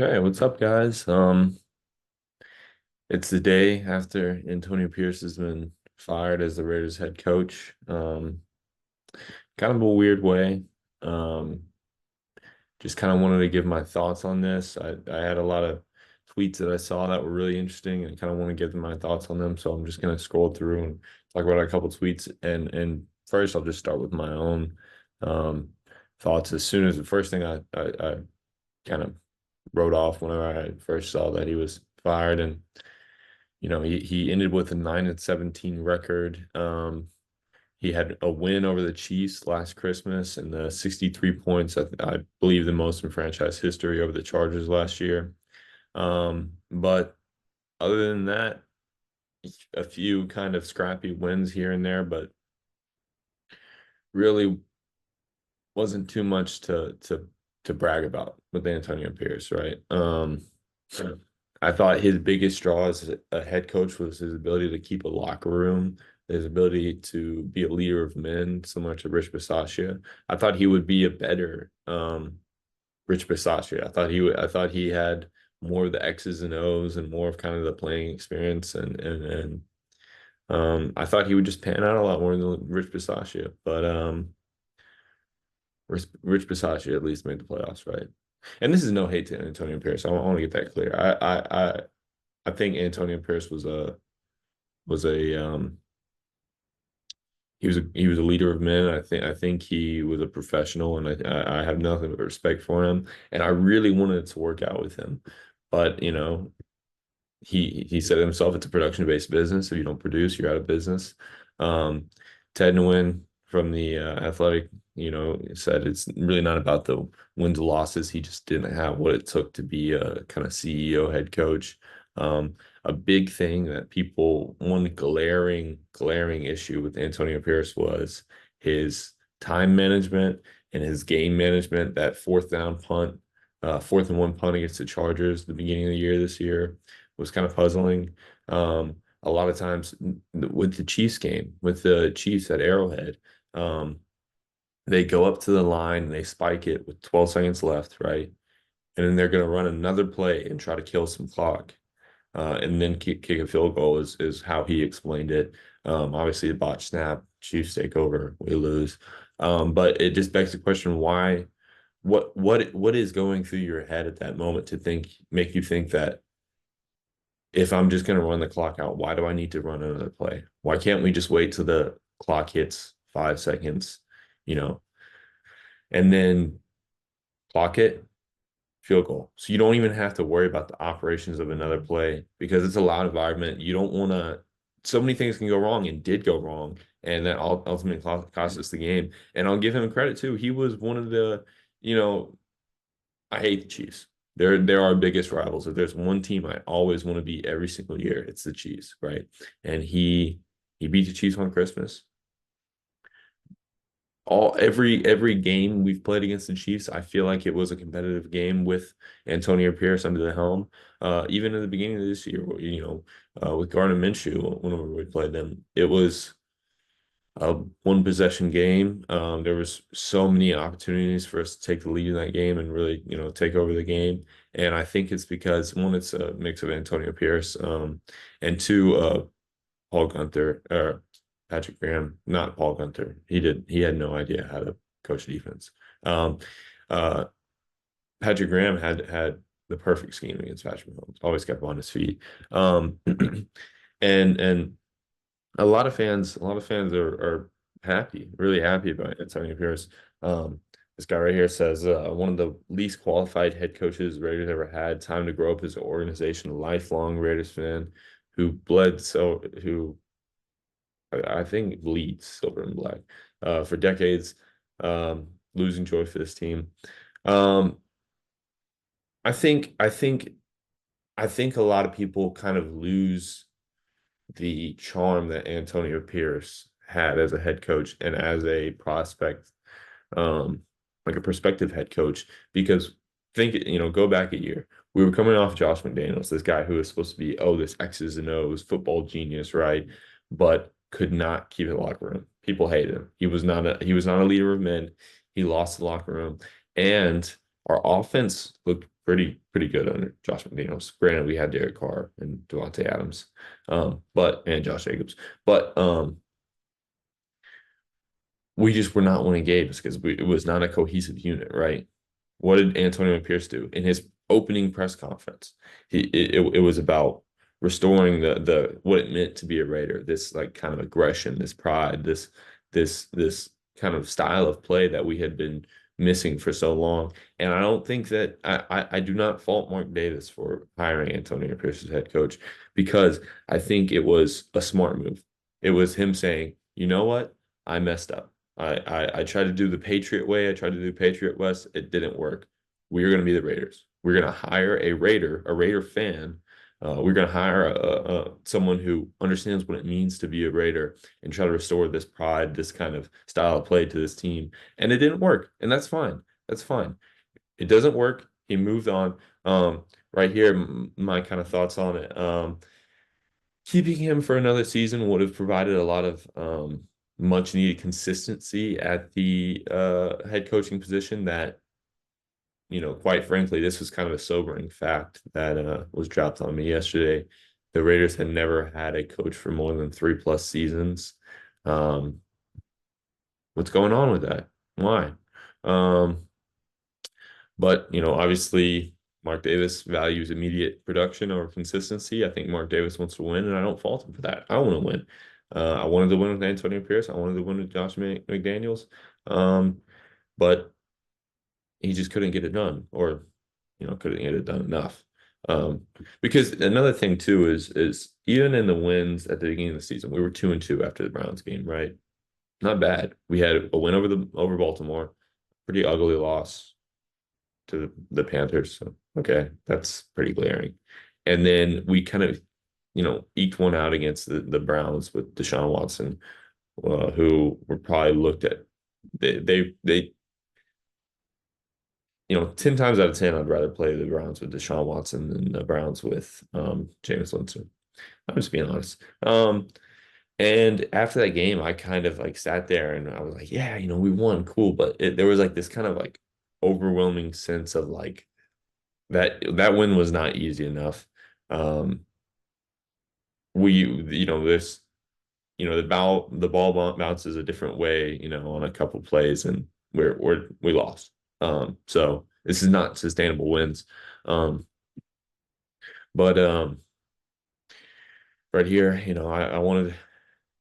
Okay, what's up, guys? It's the day after Antonio Pierce has been fired as the Raiders head coach. Kind of a weird way. Um, just kind of wanted to give my thoughts on this. I had a lot of tweets that I saw that were really interesting and kind of want to give them my thoughts on them. So I'm just gonna scroll through and talk about a couple tweets. And first, I'll just start with my own um, thoughts. As soon as the first thing I kind of wrote off whenever I first saw that he was fired. And he ended with a 9-17 record. He had a win over the Chiefs last Christmas and the 63 points, I believe the most in franchise history over the Chargers last year. But other than that, a few kind of scrappy wins here and there, but really wasn't too much to brag about with Antonio Pierce, right? I thought his biggest draw as a head coach was his ability to keep a locker room, his ability to be a leader of men, similar to Rich Bisaccia. I thought he would be a better Rich Bisaccia. I thought he had more of the X's and O's and more of kind of the playing experience and I thought he would just pan out a lot more than Rich Bisaccia. But Rich Bisaccia at least made the playoffs, right? And this is no hate to Antonio Pierce. I want to get that clear. I think Antonio Pierce was a he was a leader of men. I think he was a professional, and I have nothing but respect for him. And I really wanted it to work out with him, but he said it himself, it's a production-based business. If you don't produce, you're out of business. Um, Ted Nguyen from the Athletic, said it's really not about the wins and losses. He just didn't have what it took to be a kind of CEO head coach. A big thing that one glaring issue with Antonio Pierce was his time management and his game management. That fourth down punt, 4th and 1 punt against the Chargers at the beginning of the year this year was kind of puzzling. A lot of times with the Chiefs game, with the Chiefs at Arrowhead, they go up to the line and they spike it with 12 seconds left, right? And then they're going to run another play and try to kill some clock. And then kick a field goal is how he explained it. Obviously, a botch snap, Chiefs take over, we lose. But it just begs the question: why? What is going through your head at that moment to make you think that if I'm just going to run the clock out, why do I need to run another play? Why can't we just wait till the clock hits 5 seconds, you know, and then clock it, field goal. So you don't even have to worry about the operations of another play because it's a loud environment. You don't want to, so many things can go wrong and did go wrong. And that ultimately cost us the game. And I'll give him credit too. He was one of the, you know, I hate the Chiefs. They're our biggest rivals. If there's one team I always want to beat every single year, it's the Chiefs, right? And he beat the Chiefs on Christmas. Every game we've played against the Chiefs, I feel like it was a competitive game with Antonio Pierce under the helm. Even in the beginning of this year, with Gardner Minshew, whenever we played them, it was a one possession game. There was so many opportunities for us to take the lead in that game and really, take over the game. And I think it's because one, it's a mix of Antonio Pierce, and two, Paul Gunther or Patrick Graham, not Paul Gunther. He had no idea how to coach defense. Um, uh, Patrick Graham had the perfect scheme against Patrick Mahomes. Always kept on his feet. And a lot of fans are happy, really happy about Antonio Pierce. This guy right here says one of the least qualified head coaches Raiders ever had. Time to grow up as an organization. A lifelong Raiders fan who I think bleeds silver and black for decades. Losing joy for this team. Um, I think I think I think a lot of people kind of lose the charm that Antonio Pierce had as a head coach and as a prospect, um, like a prospective head coach. Because go back a year. We were coming off Josh McDaniels, this guy who was supposed to be, this X's and O's football genius, right? But could not keep it locker room. People hated him. He was not a leader of men. He lost the locker room. And Our offense looked pretty good under Josh McDaniels. Granted, we had Derek Carr and Devontae Adams, but and Josh Jacobs, but we just were not winning games because it was not a cohesive unit, right? What did Antonio Pierce do in his opening press conference? It was about restoring the what it meant to be a Raider, this like kind of aggression, this pride, this kind of style of play that we had been missing for so long. And I don't think that I do not fault Mark Davis for hiring Antonio Pierce as head coach because I think it was a smart move. It was him saying, you know what? I messed up. I tried to do the Patriot way. I tried to do Patriot West. It didn't work. We're going to be the Raiders. We're going to hire a Raider fan. We're going to hire someone who understands what it means to be a Raider and try to restore this pride, this kind of style of play to this team. And it didn't work. And that's fine. That's fine. It doesn't work. He moved on. Right here, my kind of thoughts on it. Keeping him for another season would have provided a lot of much needed consistency at the head coaching position that, quite frankly, this was kind of a sobering fact that was dropped on me yesterday. The Raiders had never had a coach for more than 3+ seasons. Um, what's going on with that? Why? Um, but, obviously Mark Davis values immediate production over consistency. I think Mark Davis wants to win, and I don't fault him for that. I want to win. I wanted to win with Antonio Pierce. I wanted to win with Josh McDaniels. But he just couldn't get it done, or couldn't get it done enough. Um, because another thing too is even in the wins at the beginning of the season, we were 2-2 after the Browns game, right? Not bad. We had a win over Baltimore, pretty ugly loss to the Panthers. So okay, that's pretty glaring. And then we kind of, eked one out against the Browns with Deshaun Watson, who were probably looked at. They 10 times out of 10, I'd rather play the Browns with Deshaun Watson than the Browns with Jameis Winston. I'm just being honest. And after that game, I kind of like sat there and I was like, yeah, we won, cool. But there was like this kind of like overwhelming sense of like that win was not easy enough. Um, this, the ball bounces a different way, on a couple plays, and we lost. So this is not sustainable wins. Um, but right here, I wanted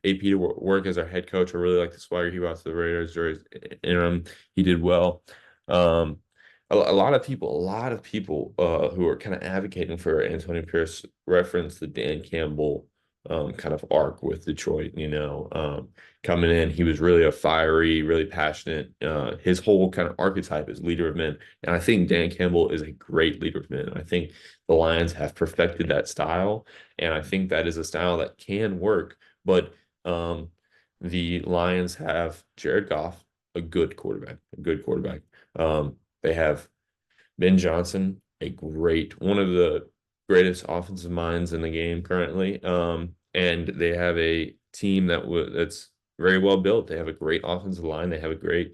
AP to work as our head coach. I really like the swagger he brought to the Raiders during his interim. He did well. Um, a lot of people who are kind of advocating for Antonio Pierce reference the Dan Campbell kind of arc with Detroit. Coming in, he was really a fiery, really passionate. His whole kind of archetype is leader of men, and I think Dan Campbell is a great leader of men. I think the Lions have perfected that style, and I think that is a style that can work. But um, the Lions have Jared Goff, a good quarterback, a good quarterback. They have Ben Johnson, one of the greatest offensive minds in the game currently. And they have a team that's very well built. They have a great offensive line. They have a great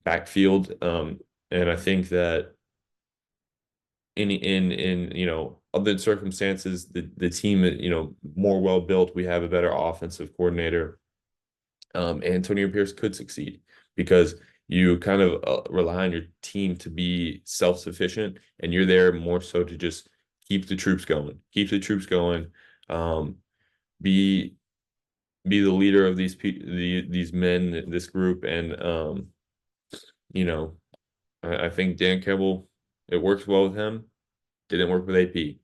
backfield. And I think that in other circumstances, the team, more well built. We have a better offensive coordinator. Antonio Pierce could succeed because you kind of rely on your team to be self-sufficient, and you're there more so to just keep the troops going, um, be be the leader of these men, this group, and you know, I think Dan Campbell, it works well with him. Didn't work with AP.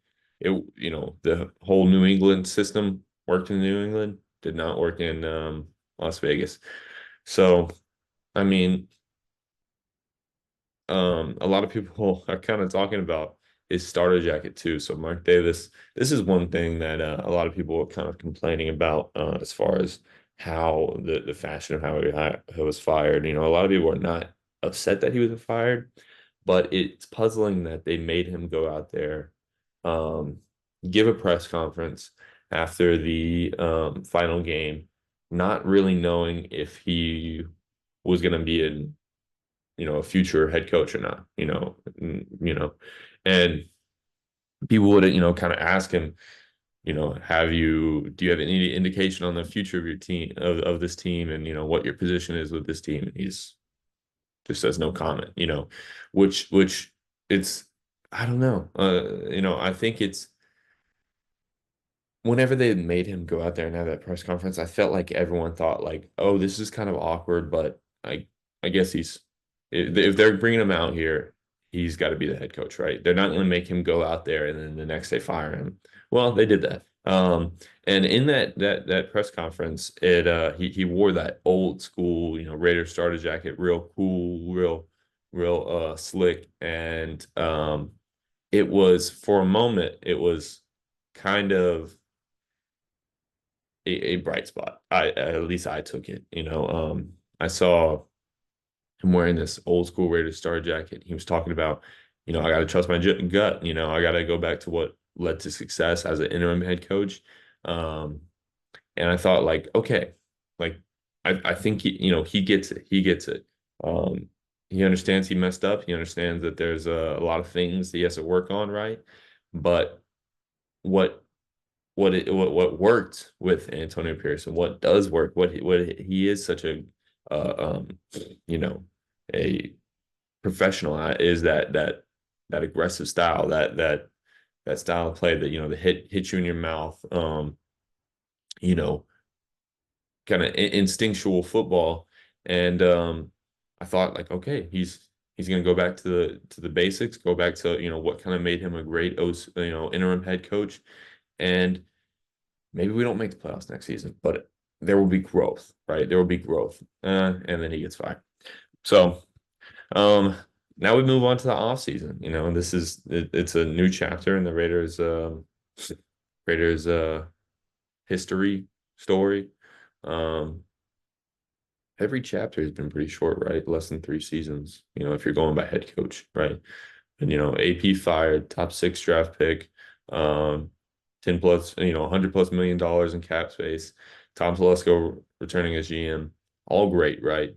The whole New England system worked in New England, did not work in Las Vegas. So, I mean, a lot of people are kind of talking about his starter jacket too. So Mark Davis, this is one thing that a lot of people are kind of complaining about as far as how the fashion of how he was fired. A lot of people are not upset that he was fired, but it's puzzling that they made him go out there, um, give a press conference after the final game, not really knowing if he was going to be in a future head coach or not, and people would, kind of ask him, do you have any indication on the future of your team, of this team, and, what your position is with this team? And he's just says no comment, which it's, I don't know. I think it's whenever they made him go out there and have that press conference, I felt like everyone thought like, oh, this is kind of awkward, but I guess if they're bringing him out here, he's got to be the head coach, right? They're not going to make him go out there and then the next day fire him. Well, they did that. And in that press conference, he wore that old school, Raiders starter jacket, real cool, real slick, and it was for a moment, it was kind of a bright spot. At least I took it. I saw him wearing this old school Raiders star jacket. He was talking about, I got to trust my gut. I got to go back to what led to success as an interim head coach. Um, and I thought like, okay, like I think he gets it. He gets it. Um, he understands he messed up. He understands that there's a lot of things he has to work on, right? But what what worked with Antonio Pierce and what does work, what he is such a uh, um you know a professional at is that aggressive style, that style of play that the hit you in your mouth, you know kind of instinctual football. And I thought like, okay, he's going to go back to the basics, go back to what kind of made him a great interim head coach. And maybe we don't make the playoffs next season, but there will be growth, right? There will be growth. And then he gets fired. So um, now we move on to the off season. It's a new chapter in the Raiders history story. Um, every chapter has been pretty short, right? Less than 3 seasons, if you're going by head coach, right? And AP fired, top 6 draft pick, 10 plus, $100+ million in cap space. Tom Telesco returning as GM, all great, right?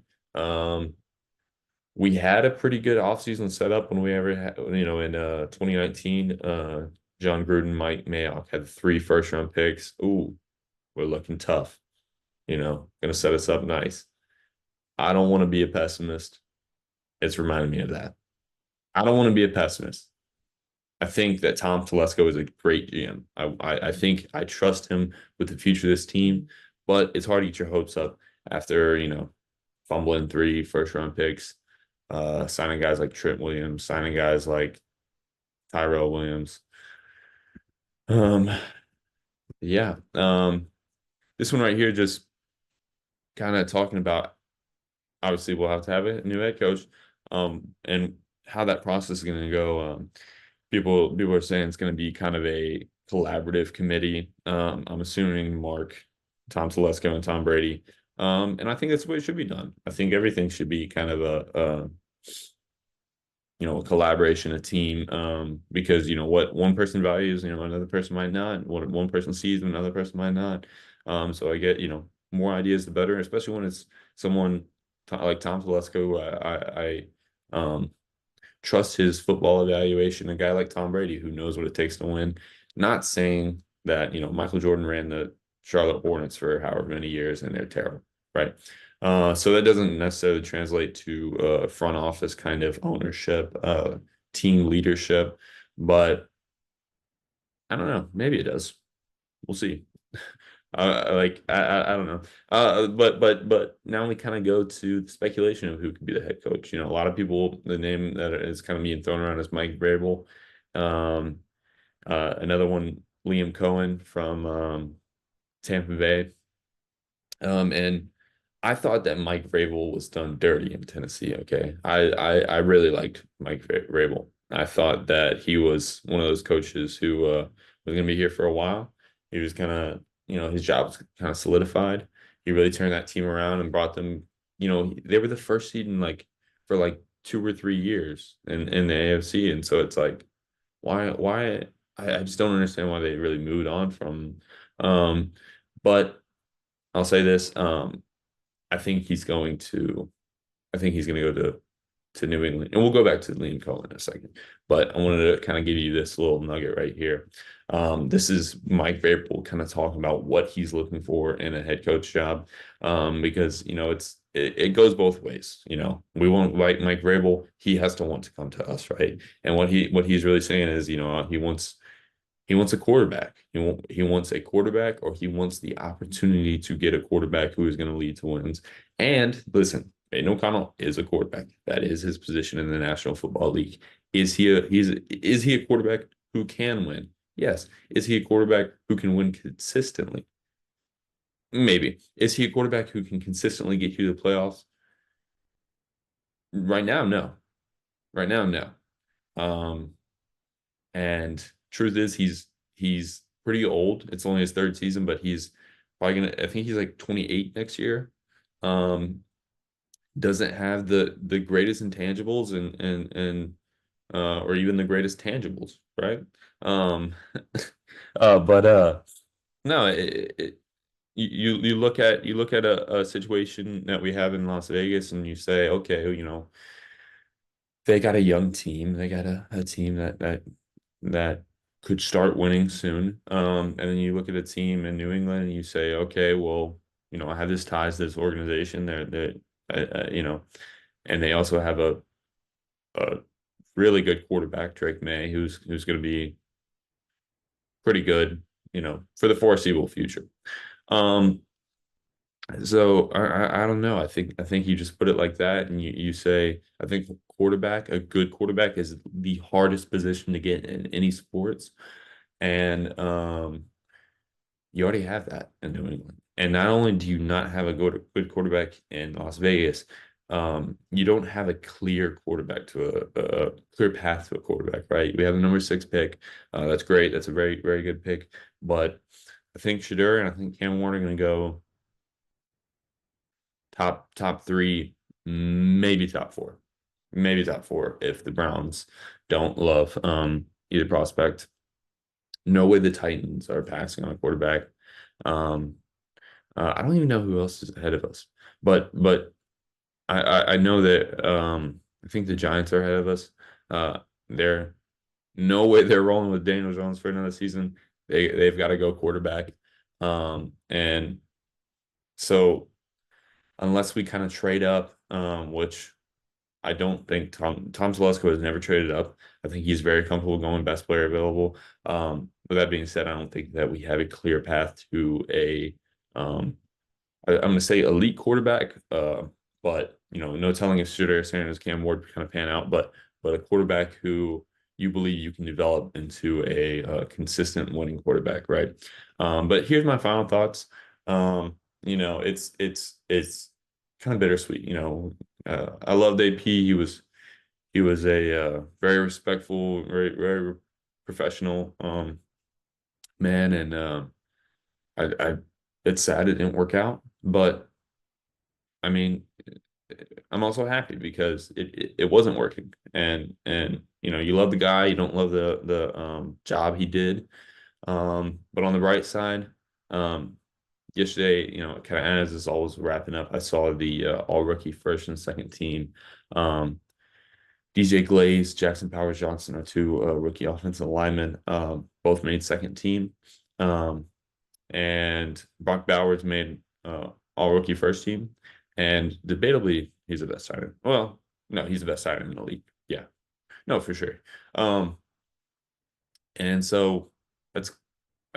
We had a pretty good offseason setup when we ever had, in 2019. John Gruden, Mike Mayock had 3 first-round picks. Ooh, we're looking tough, gonna set us up nice. I don't want to be a pessimist. It's reminding me of that. I don't want to be a pessimist. I think that Tom Telesco is a great GM. I think I trust him with the future of this team, but it's hard to get your hopes up after, fumbling 3 first-round picks, signing guys like Trent Williams, signing guys like Tyrell Williams. Um, yeah. This one right here just kind of talking about, obviously we'll have to have a new head coach, and how that process is going to go. People are saying it's going to be kind of a collaborative committee. I'm assuming Mark, Tom Telesco, and Tom Brady. And I think that's the way it should be done. I think everything should be kind of a collaboration, a team, because what one person values, another person might not. What one person sees, another person might not. So I get, more ideas, the better, especially when it's someone like Tom Telesco, who I trust his football evaluation. A guy like Tom Brady, who knows what it takes to win. Not saying that, Michael Jordan ran the Charlotte Hornets for however many years and they're terrible, right? So that doesn't necessarily translate to front office kind of ownership, team leadership, but I don't know. Maybe it does. We'll see. I don't know. But now we kind of go to the speculation of who could be the head coach. A lot of people, the name that is kind of being thrown around is Mike Vrabel. Um, another one, Liam Cohen from Tampa Bay. And I thought that Mike Vrabel was done dirty in Tennessee. Okay, I really liked Mike Vrabel. I thought that he was one of those coaches who was going to be here for a while. He was kind of, his job was kind of solidified. He really turned that team around and brought them. They were the first seed in for 2 or 3 years in the AFC, and so it's like, why I just don't understand why they really moved on from. But I'll say this. I think he's going to go to New England. And we'll go back to Liam Cohen in a second. But I wanted to kind of give you this little nugget right here. This is Mike Vrabel kind of talking about what he's looking for in a head coach job, because it goes both ways. We want Mike Vrabel. He has to want to come to us, right? And what he's really saying is, he wants a quarterback. He wants a quarterback, or he wants the opportunity to get a quarterback who is going to lead to wins. And listen, Aiden O'Connell is a quarterback. That is his position in the National Football League. Is he a quarterback who can win? Yes. Is he a quarterback who can win consistently? Maybe. Is he a quarterback who can consistently get you to the playoffs? Right now, no. Right now, no. Um, And truth is, he's pretty old. It's only his third season, but he's probably gonna. I think he's like 28 next year. Um, doesn't have the greatest intangibles or even the greatest tangibles, right? Um, but no, you look at a situation that we have in Las Vegas, and you say, okay, they got a young team. They got a team that could start winning soon. And then you look at a team in New England and you say, okay, well, I have this ties to this organization. And they also have a really good quarterback, Drake May, who's going to be pretty good, for the foreseeable future. Um, so I don't know. I think you just put it like that, and you say I think a good quarterback is the hardest position to get in any sports, and you already have that in New England. And not only do you not have a good quarterback in Las Vegas, you don't have a clear quarterback to a clear path to a quarterback, right? We have the number 6 pick. That's great. That's a very, very good pick. But I think Shadur and I think Cam Warner are going to go top three, maybe top four if the Browns don't love either prospect. No way the Titans are passing on a quarterback. Um, I don't even know who else is ahead of us, but I know that I think the Giants are ahead of us. They're no way they're rolling with Daniel Jones for another season. They've got to go quarterback. And so unless we kind of trade up, which I don't think Tom Telesco has never traded up. I think he's very comfortable going best player available. With that being said, I don't think that we have a clear path to I'm going to say elite quarterback, but no telling if Shedeur Sanders, Cam Ward kind of pan out, but a quarterback who you believe you can develop into a consistent winning quarterback, right? But here's my final thoughts. It's kind of bittersweet. I loved AP. He was a very respectful, very very professional man, and I it's sad it didn't work out, but I mean, I'm also happy because it wasn't working, and you love the guy, you don't love the job he did, but on the bright side, yesterday, kind of as this all was wrapping up, I saw the all rookie first and second team. DJ Glaze, Jackson Powers Johnson are two rookie offensive linemen, both made second team. And Brock Bowers made all rookie first team. And debatably, he's the best tight end. Well, no, he's the best tight end in the league. Yeah. No, for sure. And so I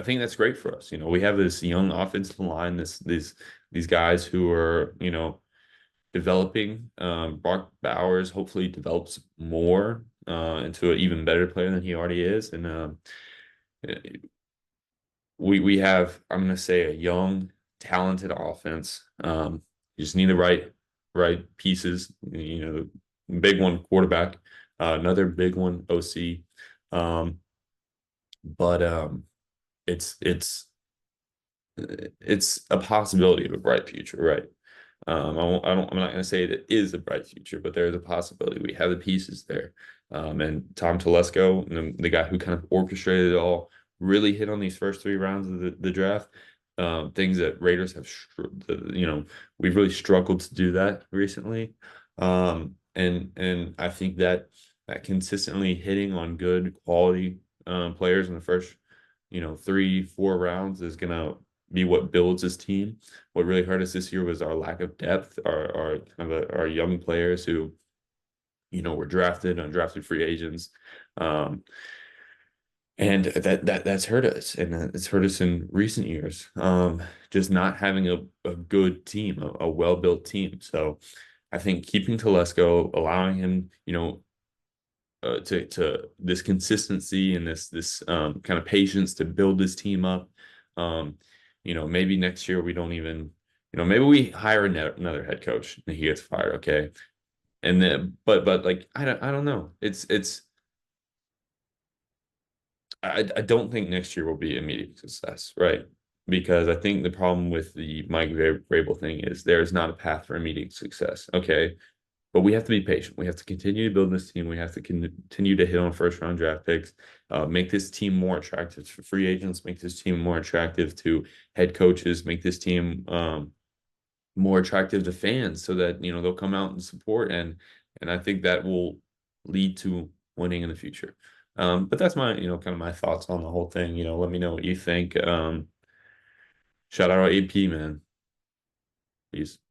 think that's great for us. We have this young offensive line, these guys who are, developing. Brock Bowers hopefully develops more into an even better player than he already is. And we have, I'm going to say, a young, talented offense. You just need the right pieces. Big one quarterback, another big one OC. But it's a possibility of a bright future, right? I'm not going to say it is a bright future, but there's a possibility. We have the pieces there. And Tom Telesco, the guy who kind of orchestrated it all, really hit on these first 3 rounds of the draft. Things that Raiders have, we've really struggled to do that recently. And I think that consistently hitting on good quality players in the first, 3, 4 rounds is gonna be what builds this team. What really hurt us this year was our lack of depth, our kind of our young players who, were drafted, undrafted free agents. Um, and that's hurt us, and it's hurt us in recent years. Just not having a good team, a well-built team. So I think keeping Telesco, allowing him, to this consistency and this kind of patience to build this team up. Um, maybe next year we don't even, maybe we hire another head coach and he gets fired. Okay, and then but like I don't know. I don't think next year will be immediate success, right? Because I think the problem with the Mike Vrabel thing is there is not a path for immediate success. Okay, but we have to be patient. We have to continue to build this team. We have to continue to hit on first round draft picks, make this team more attractive to free agents, make this team more attractive to head coaches, make this team more attractive to fans so that, they'll come out and support. And I think that will lead to winning in the future. But that's my, kind of my thoughts on the whole thing. Let me know what you think. Shout out AP, man. Peace.